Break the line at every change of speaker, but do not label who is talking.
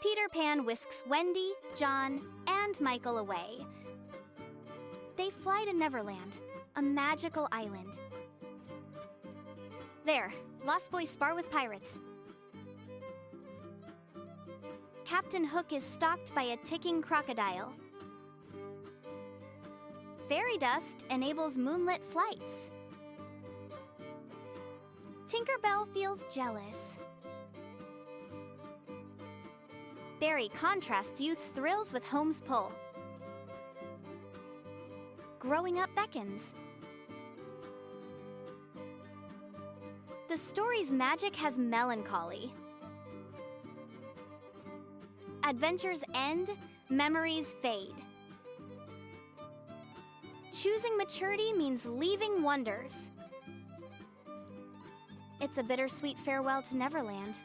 Peter Pan whisks Wendy, John, and Michael away. They fly to Neverland, a magical island. There, Lost Boys spar with pirates. Captain Hook is stalked by a ticking crocodile. Fairy dust enables moonlit flights. Tinkerbell feels jealous. Barry contrasts youth's thrills with home's pull. Growing up beckons. The story's magic has melancholy. Adventures end, memories fade. Choosing maturity means leaving wonders. It's a bittersweet farewell to Neverland.